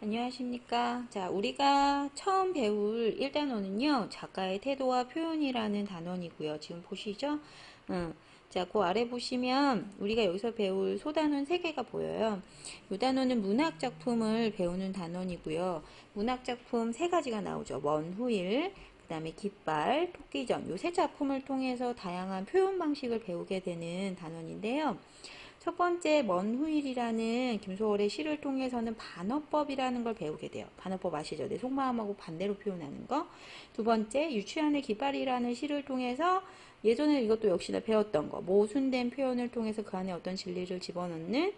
안녕하십니까. 자, 우리가 처음 배울 1단원은요, 작가의 태도와 표현이라는 단원이고요. 지금 보시죠? 자, 그 아래 보시면 우리가 여기서 배울 소단원 3개가 보여요. 이 단원은 문학작품을 배우는 단원이고요. 문학작품 3가지가 나오죠. 먼 후일, 그 다음에 깃발, 토끼전, 요 3작품을 통해서 다양한 표현 방식을 배우게 되는 단원인데요. 첫 번째 먼 후일이라는 김소월의 시를 통해서는 반어법이라는 걸 배우게 돼요. 반어법 아시죠? 내 속마음하고 반대로 표현하는 거. 두 번째 유치한의 깃발이라는 시를 통해서 예전에 이것도 역시나 배웠던 거. 모순된 표현을 통해서 그 안에 어떤 진리를 집어넣는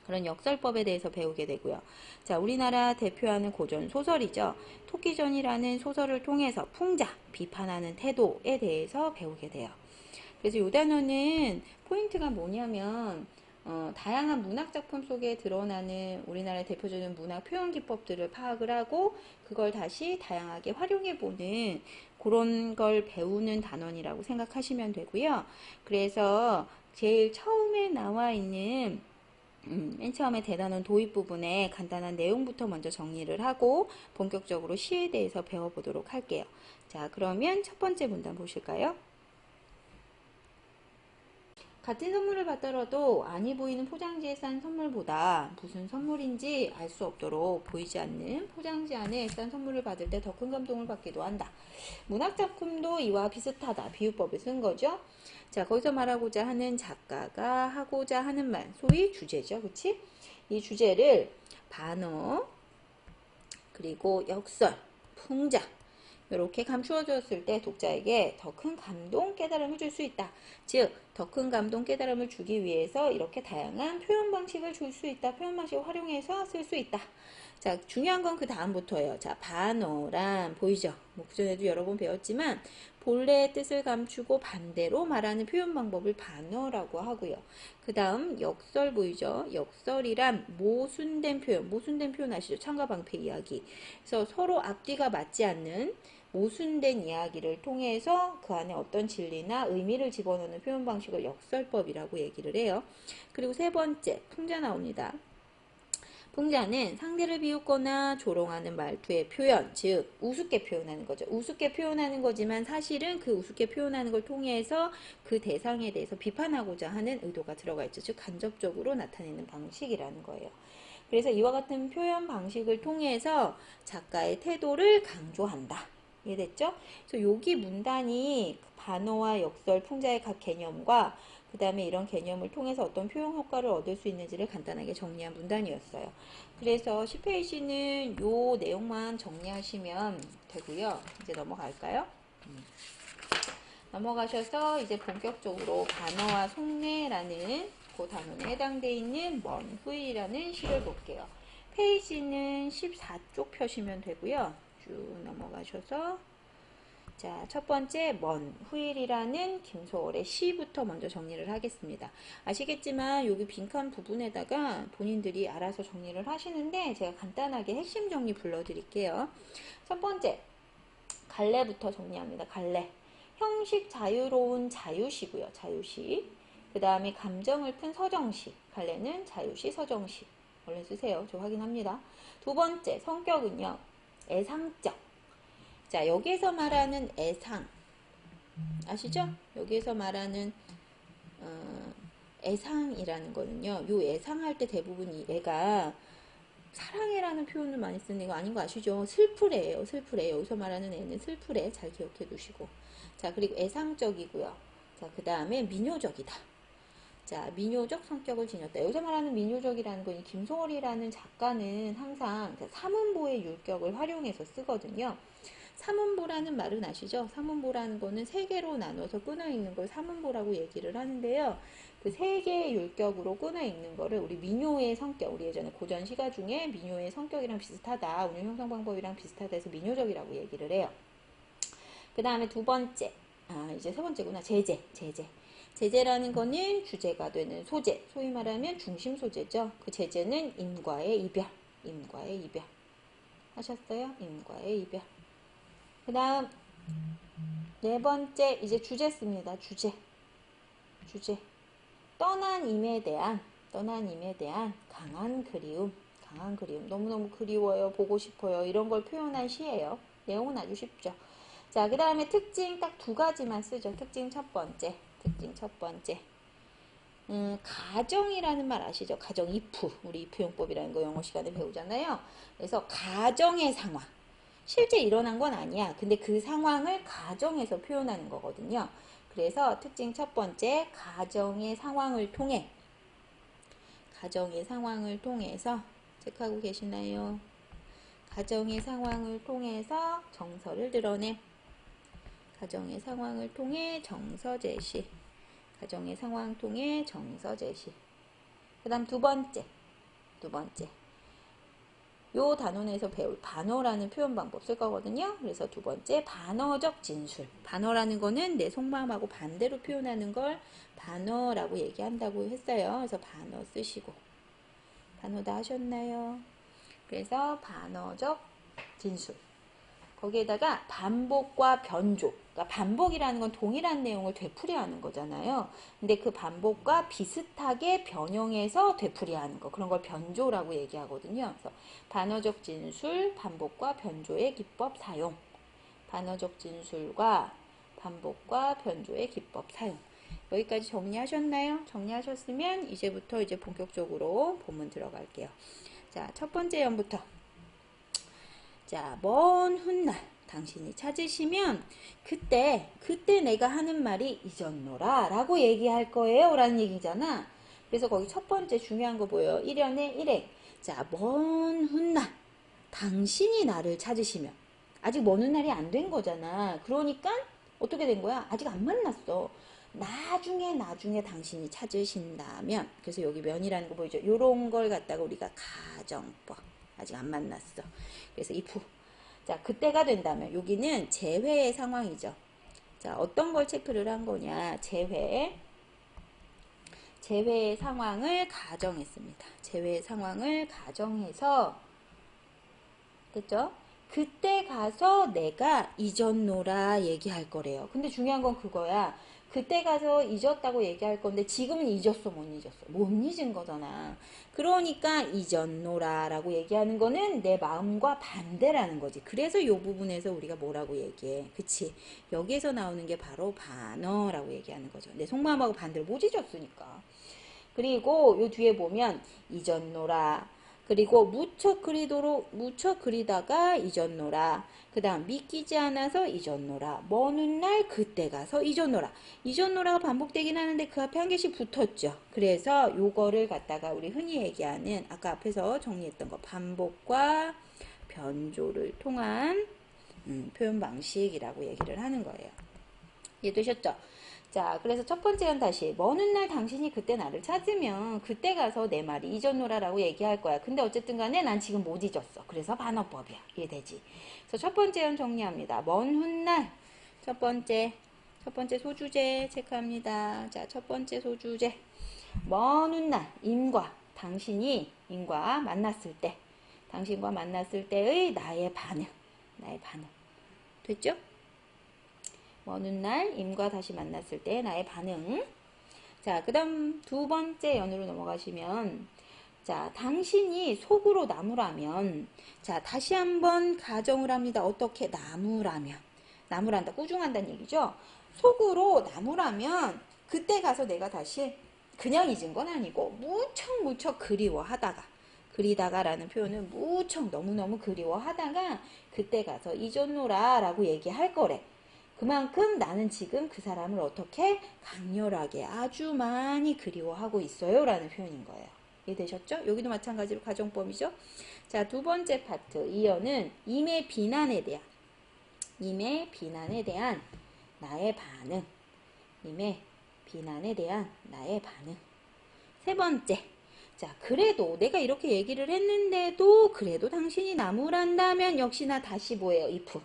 그런 역설법에 대해서 배우게 되고요. 자, 우리나라 대표하는 고전 소설이죠. 토끼전이라는 소설을 통해서 풍자, 비판하는 태도에 대해서 배우게 돼요. 그래서 이 단어는 포인트가 뭐냐면 다양한 문학작품 속에 드러나는 우리나라의 대표적인 문학 표현 기법들을 파악을 하고 그걸 다시 다양하게 활용해보는 그런 걸 배우는 단원이라고 생각하시면 되고요. 그래서 제일 처음에 나와 있는 맨 처음에 대단원 도입 부분에 간단한 내용부터 먼저 정리를 하고 본격적으로 시에 대해서 배워보도록 할게요. 자, 그러면 첫 번째 문단 보실까요? 같은 선물을 받더라도 안이 보이는 포장지에 싼 선물보다 무슨 선물인지 알 수 없도록 보이지 않는 포장지 안에 싼 선물을 받을 때 더 큰 감동을 받기도 한다. 문학작품도 이와 비슷하다. 비유법을 쓴 거죠. 자, 거기서 말하고자 하는 작가가 하고자 하는 말, 소위 주제죠. 그치? 이 주제를 반어, 그리고 역설, 풍자, 이렇게 감추어졌을 때 독자에게 더 큰 감동, 깨달음을 줄 수 있다. 즉, 더 큰 감동, 깨달음을 주기 위해서 이렇게 다양한 표현 방식을 줄 수 있다. 표현 방식을 활용해서 쓸 수 있다. 자, 중요한 건 그 다음부터예요. 자, 반어란 보이죠? 뭐 그전에도 여러 번 배웠지만 본래의 뜻을 감추고 반대로 말하는 표현 방법을 반어라고 하고요. 그 다음 역설 보이죠? 역설이란 모순된 표현 아시죠? 창과 방패 이야기. 그래서 서로 앞뒤가 맞지 않는 모순된 이야기를 통해서 그 안에 어떤 진리나 의미를 집어넣는 표현 방식을 역설법이라고 얘기를 해요. 그리고 세 번째, 풍자 나옵니다. 풍자는 상대를 비웃거나 조롱하는 말투의 표현, 즉 우습게 표현하는 거죠. 우습게 표현하는 거지만 사실은 그 우습게 표현하는 걸 통해서 그 대상에 대해서 비판하고자 하는 의도가 들어가 있죠. 즉 간접적으로 나타내는 방식이라는 거예요. 그래서 이와 같은 표현 방식을 통해서 작가의 태도를 강조한다. 이해됐죠? 그래서 여기 문단이 반어와 역설, 풍자의 각 개념과 그 다음에 이런 개념을 통해서 어떤 표현 효과를 얻을 수 있는지를 간단하게 정리한 문단이었어요. 그래서 10페이지는 요 내용만 정리하시면 되고요. 이제 넘어갈까요? 넘어가셔서 이제 본격적으로 반어와 속내라는 그 단원에 해당되어 있는 먼 후일이라는 시를 볼게요. 페이지는 14쪽 펴시면 되고요. 쭉 넘어가셔서 자, 첫 번째 먼 후일이라는 김소월의 시부터 먼저 정리를 하겠습니다. 아시겠지만 여기 빈칸 부분에다가 본인들이 알아서 정리를 하시는데 제가 간단하게 핵심 정리 불러드릴게요. 첫 번째 갈래부터 정리합니다. 갈래. 형식 자유로운 자유시고요. 자유시. 그 다음에 감정을 푼 서정시. 갈래는 자유시, 서정시. 얼른 쓰세요. 저 확인합니다. 두 번째 성격은요. 애상적. 자, 여기에서 말하는 애상 아시죠? 여기에서 말하는 애상이라는 거는요. 요 애상할 때 대부분 이 애가 사랑해라는 표현을 많이 쓰는 거 아닌 거 아시죠? 슬프래예요. 슬프래. 여기서 말하는 애는 슬프래. 잘 기억해 두시고. 자, 그리고 애상적이고요. 자, 그 다음에 민요적이다. 자, 민요적 성격을 지녔다. 여기서 말하는 민요적이라는 건 이 김소월이라는 작가는 항상 삼음보의 율격을 활용해서 쓰거든요. 삼음보라는 말은 아시죠? 삼음보라는 거는 세 개로 나눠서 끊어 읽는 걸 삼음보라고 얘기를 하는데요. 그 세 개의 율격으로 끊어 읽는 거를 우리 민요의 성격, 우리 예전에 고전 시가 중에 민요의 성격이랑 비슷하다, 운용 형성 방법이랑 비슷하다 해서 민요적이라고 얘기를 해요. 그 다음에 두 번째, 이제 세 번째구나. 제재라는 거는 주제가 되는 소재, 소위 말하면 중심 소재죠. 그 제재는 임과의 이별, 하셨어요? 임과의 이별. 그 다음 네 번째 이제 주제 씁니다. 주제 떠난 임에 대한 강한 그리움, 강한 그리움, 너무너무 그리워요, 보고 싶어요, 이런 걸 표현한 시예요. 내용은 아주 쉽죠. 자, 그 다음에 특징 딱 두 가지만 쓰죠. 특징 첫 번째. 가정이라는 말 아시죠? 가정 if, 우리 if 용법이라는 거 영어 시간에 배우잖아요. 그래서 가정의 상황. 실제 일어난 건 아니야. 근데 그 상황을 가정에서 표현하는 거거든요. 그래서 특징 첫 번째, 가정의 상황을 통해서 체크하고 계시나요? 가정의 상황을 통해서 정서를 드러내. 가정의 상황을 통해 정서 제시. 가정의 상황 통해 정서 제시. 그 다음 두 번째. 요 단원에서 배울 반어라는 표현 방법 쓸 거거든요. 그래서 두 번째, 반어적 진술. 반어라는 거는 내 속마음하고 반대로 표현하는 걸 반어라고 얘기한다고 했어요. 그래서 반어 쓰시고. 반어 다 하셨나요? 그래서 반어적 진술. 거기에다가 반복과 변조. 그러니까 반복이라는 건 동일한 내용을 되풀이하는 거잖아요. 근데 그 반복과 비슷하게 변형해서 되풀이하는 거. 그런 걸 변조라고 얘기하거든요. 그래서 반어적 진술, 반복과 변조의 기법 사용. 반어적 진술과 반복과 변조의 기법 사용. 여기까지 정리하셨나요? 정리하셨으면 이제부터 이제 본격적으로 본문 들어갈게요. 자, 첫 번째 연부터. 자, 먼 훗날 당신이 찾으시면 그때 내가 하는 말이 잊었노라 라고 얘기할 거예요 라는 얘기잖아. 그래서 거기 첫 번째 중요한 거 보여요. 1연의 1행. 자, 먼 훗날 당신이 나를 찾으시면, 아직 먼 훗날이 안 된 거잖아. 그러니까 어떻게 된 거야? 아직 안 만났어. 나중에 당신이 찾으신다면, 그래서 여기 면이라는 거 보이죠? 요런 걸 갖다가 우리가 가정법, 아직 안 만났어. 그래서 if. 자, 그때가 된다면, 여기는 재회의 상황이죠. 자, 어떤 걸 체크를 한 거냐? 재회의 상황을 가정했습니다. 재회의 상황을 가정해서, 됐죠? 그때 가서 내가 잊었노라 얘기할 거래요. 근데 중요한 건 그거야. 그때 가서 잊었다고 얘기할 건데 지금은 잊었어, 못 잊었어? 못 잊은 거잖아. 그러니까 잊었노라 라고 얘기하는 거는 내 마음과 반대라는 거지. 그래서 이 부분에서 우리가 뭐라고 얘기해. 그치? 여기에서 나오는 게 바로 반어라고 얘기하는 거죠. 내 속마음하고 반대로 못 잊었으니까. 그리고 요 뒤에 보면 잊었노라. 그리고 무척 그리다가 잊었노라. 그 다음 믿기지 않아서 잊었노라. 먼 훗날 그때 가서 잊었노라. 잊었노라가 반복되긴 하는데 그 앞에 한 개씩 붙었죠. 그래서 요거를 갖다가 우리 흔히 얘기하는 아까 앞에서 정리했던 거 반복과 변조를 통한 표현 방식이라고 얘기를 하는 거예요. 이해되셨죠? 자, 그래서 첫 번째는 다시 먼 훗날 당신이 그때 나를 찾으면 그때 가서 내 말이 잊었노라라고 얘기할 거야. 근데 어쨌든 간에 난 지금 못 잊었어. 그래서 반어법이야. 이해되지? 그래서 첫 번째는 정리합니다. 먼 훗날 첫 번째 소주제 체크합니다. 자, 첫 번째 소주제. 먼 훗날 당신과 만났을 때의 나의 반응. 됐죠? 먼 훗날 임과 다시 만났을 때 나의 반응. 자, 그 다음 두 번째 연으로 넘어가시면, 자, 당신이 속으로 나무라면, 자, 다시 한번 가정을 합니다. 어떻게? 나무란다. 꾸중한다는 얘기죠. 속으로 나무라면 그때 가서 내가 다시 그냥 잊은 건 아니고 무척 그리다가라는 표현은 무척 너무너무 그리워하다가 그때 가서 잊었노라 라고 얘기할 거래. 그만큼 나는 지금 그 사람을 어떻게 강렬하게 아주 많이 그리워하고 있어요 라는 표현인 거예요. 이해되셨죠? 여기도 마찬가지로 가정법이죠. 자, 두 번째 파트 이어는 임의 비난에 대한 나의 반응. 세 번째, 자, 그래도 내가 이렇게 얘기를 했는데도 그래도 당신이 나무란다면 역시나 다시 뭐예요? if.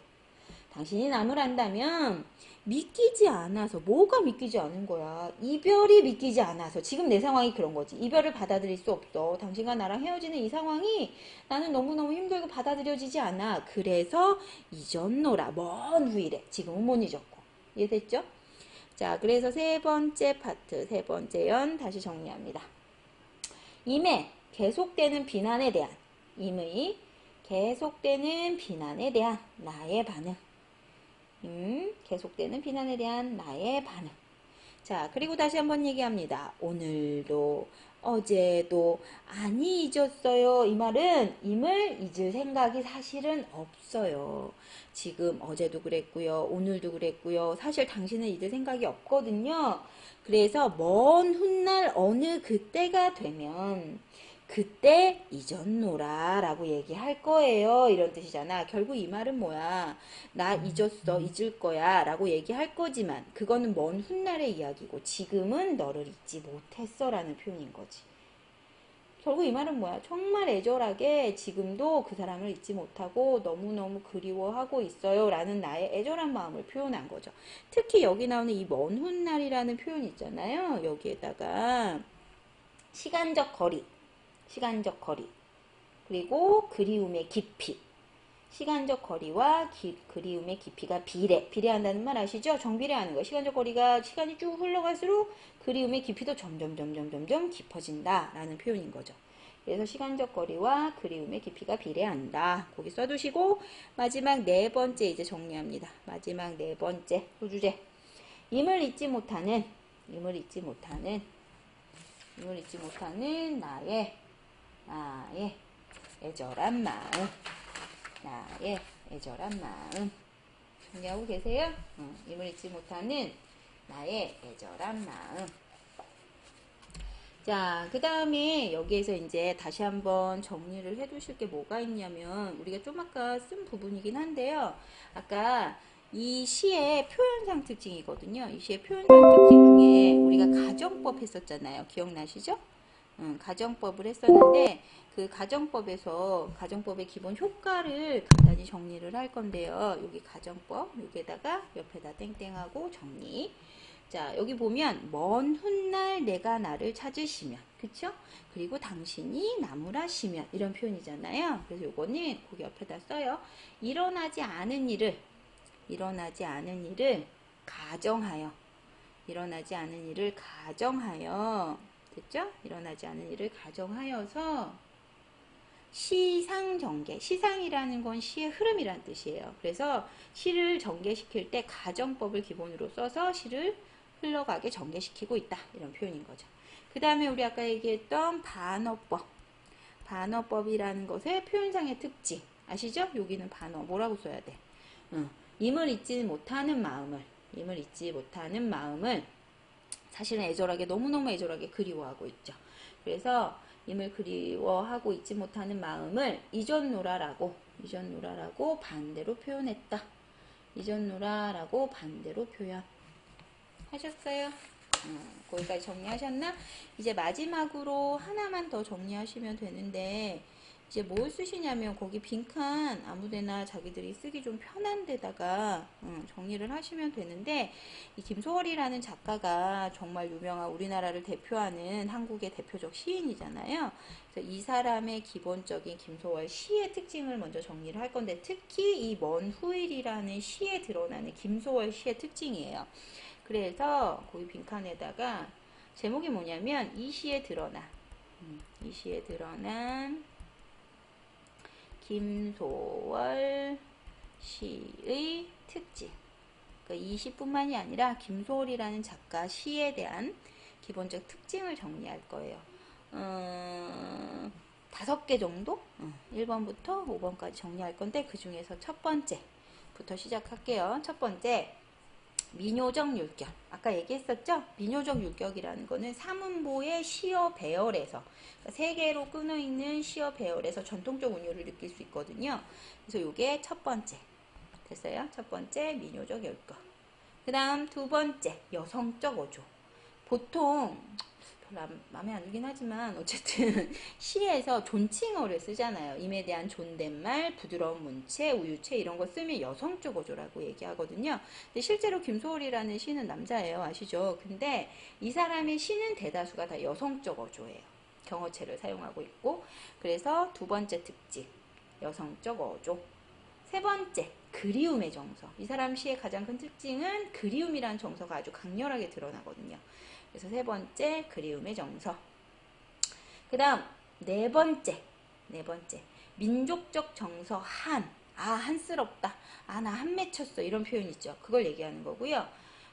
당신이 나무란다면 믿기지 않아서, 뭐가 믿기지 않은 거야? 이별이 믿기지 않아서. 지금 내 상황이 그런 거지. 이별을 받아들일 수 없어. 당신과 나랑 헤어지는 이 상황이 나는 너무너무 힘들고 받아들여지지 않아. 그래서 잊었노라. 먼 후일에. 지금은 못 잊었고. 이해됐죠? 자, 그래서 세 번째 파트, 세 번째 연 다시 정리합니다. 임에 계속되는 비난에 대한, 임의 계속되는 비난에 대한 나의 반응. 계속되는 비난에 대한 나의 반응. 자, 그리고 다시 한번 얘기합니다. 오늘도 어제도 아니 잊었어요. 이 말은 임을 잊을 생각이 사실은 없어요. 지금 어제도 그랬고요. 오늘도 그랬고요. 사실 당신은 잊을 생각이 없거든요. 그래서 먼 훗날 어느 그때가 되면 그때 잊었노라 라고 얘기할 거예요. 이런 뜻이잖아. 결국 이 말은 뭐야? 나 잊었어, 잊을 거야 라고 얘기할 거지만 그거는 먼 훗날의 이야기고 지금은 너를 잊지 못했어 라는 표현인 거지. 결국 이 말은 뭐야? 정말 애절하게 지금도 그 사람을 잊지 못하고 너무너무 그리워하고 있어요 라는 나의 애절한 마음을 표현한 거죠. 특히 여기 나오는 이 먼 훗날이라는 표현 있잖아요. 여기에다가 시간적 거리 그리고 그리움의 깊이. 시간적 거리와 그리움의 깊이가 비례한다는 말 아시죠? 정비례하는 거. 시간적 거리가 시간이 쭉 흘러갈수록 그리움의 깊이도 점점 깊어진다 라는 표현인 거죠. 그래서 시간적 거리와 그리움의 깊이가 비례한다. 거기 써두시고 마지막 네 번째 이제 정리합니다. 마지막 네 번째 소주제. 임을 잊지 못하는 나의 애절한 마음. 나의 애절한 마음. 정리하고 계세요? 임을 잊지 못하는 나의 애절한 마음. 자, 그 다음에 여기에서 이제 다시 한번 정리를 해 두실 게 뭐가 있냐면, 우리가 좀 아까 쓴 부분이긴 한데요. 아까 이 시의 표현상 특징이거든요. 이 시의 표현상 특징 중에 우리가 가정법 했었잖아요. 기억나시죠? 가정법을 했었는데 그 가정법의 기본 효과를 간단히 정리를 할 건데요. 여기 가정법, 여기에다가 옆에다 땡땡하고 정리. 자, 여기 보면 먼 훗날 내가 나를 찾으시면, 그쵸? 그리고 당신이 나무라시면 이런 표현이잖아요. 그래서 요거는 거기 옆에다 써요. 일어나지 않은 일을 가정하여 됐죠? 일어나지 않은 일을 가정하여서 시상전개. 시상이라는 건 시의 흐름이란 뜻이에요. 그래서 시를 전개시킬 때 가정법을 기본으로 써서 시를 흘러가게 전개시키고 있다. 이런 표현인 거죠. 그 다음에 우리 아까 얘기했던 반어법이라는 것의 표현상의 특징. 아시죠? 여기는 반어. 뭐라고 써야 돼? 임을 잊지 못하는 마음을 사실은 애절하게, 너무너무 애절하게 그리워하고 있죠. 그래서 임을 그리워하고 잊지 못하는 마음을 잊었노라라고 반대로 표현했다. 잊었노라라고 반대로 표현하셨어요. 거기까지 정리하셨나? 이제 마지막으로 하나만 더 정리하시면 되는데, 이제 뭘 쓰시냐면 거기 빈칸 아무데나 자기들이 쓰기 좀 편한 데다가 정리를 하시면 되는데, 이 김소월이라는 작가가 정말 유명한, 우리나라를 대표하는 한국의 대표적 시인이잖아요. 그래서 이 사람의 기본적인 김소월 시의 특징을 먼저 정리를 할 건데, 특히 이 먼 후일이라는 시에 드러나는 김소월 시의 특징이에요. 그래서 거기 빈칸에다가 제목이 뭐냐면 이 시에 드러난 김소월 시의 특징. 그러니까 이 시뿐만이 아니라 김소월이라는 작가 시에 대한 기본적 특징을 정리할 거예요. 5개 정도? 1번부터 5번까지 정리할 건데, 그 중에서 첫 번째부터 시작할게요. 첫 번째, 민요적 율격. 아까 얘기했었죠? 민요적 율격이라는 거는 사문보의 시어 배열에서, 그러니까 세 개로 끊어있는 시어 배열에서 전통적 운율을 느낄 수 있거든요. 그래서 이게 첫 번째. 됐어요? 첫 번째, 민요적 율격. 그 다음 두 번째, 여성적 어조. 보통 별로 마음에 안 들긴 하지만 어쨌든 시에서 존칭어를 쓰잖아요. 임에 대한 존댓말, 부드러운 문체, 우유체 이런 거 쓰면 여성적 어조라고 얘기하거든요. 근데 실제로 김소월이라는 시는 남자예요. 아시죠? 근데 이 사람의 시는 대다수가 다 여성적 어조예요. 경어체를 사용하고 있고. 그래서 두 번째 특징, 여성적 어조. 세 번째, 그리움의 정서. 이 사람 시의 가장 큰 특징은 그리움이라는 정서가 아주 강렬하게 드러나거든요. 그래서 세 번째, 그리움의 정서. 그 다음 네 번째, 네 번째, 민족적 정서 한. 아, 한스럽다. 아, 나 한 맺혔어. 이런 표현 있죠. 그걸 얘기하는 거고요.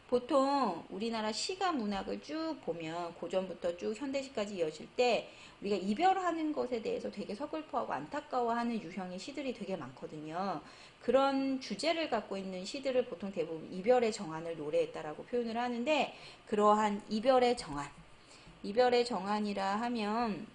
보통 우리나라 시가 문학을 쭉 보면 고전부터 쭉 현대시까지 이어질 때 우리가 이별하는 것에 대해서 되게 서글퍼하고 안타까워하는 유형의 시들이 되게 많거든요. 그런 주제를 갖고 있는 시들을 보통 대부분 이별의 정안을 노래했다라고 표현을 하는데, 그러한 이별의 정안, 이별의 정안이라 하면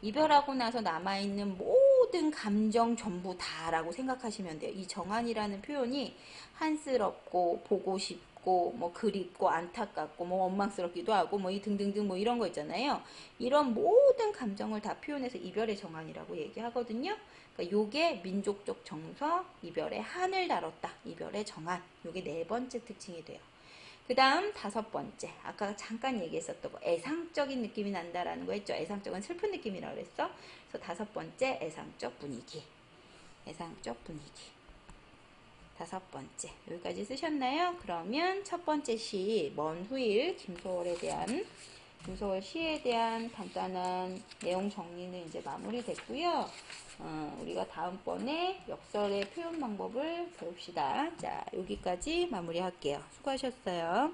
이별하고 나서 남아있는 모든 감정 전부 다라고 생각하시면 돼요. 이 정안이라는 표현이 한스럽고 보고 싶고 뭐 그립고 안타깝고 뭐 원망스럽기도 하고 뭐 이 등등등 뭐 이런 거 있잖아요. 이런 모든 감정을 다 표현해서 이별의 정안이라고 얘기하거든요. 그러니까 요게 민족적 정서, 이별의 한을 다뤘다. 이별의 정안. 요게 네 번째 특징이 돼요. 그 다음 다섯 번째, 아까 잠깐 얘기했었던 거, 애상적인 느낌이 난다라는 거 했죠. 애상적은 슬픈 느낌이라고 그랬어. 그래서 다섯 번째, 애상적 분위기. 애상적 분위기. 다섯 번째, 여기까지 쓰셨나요? 그러면 첫 번째 시, 먼 후일, 김소월 시에 대한 간단한 내용 정리는 이제 마무리됐고요. 우리가 다음번에 역설의 표현 방법을 배웁시다. 자, 여기까지 마무리할게요. 수고하셨어요.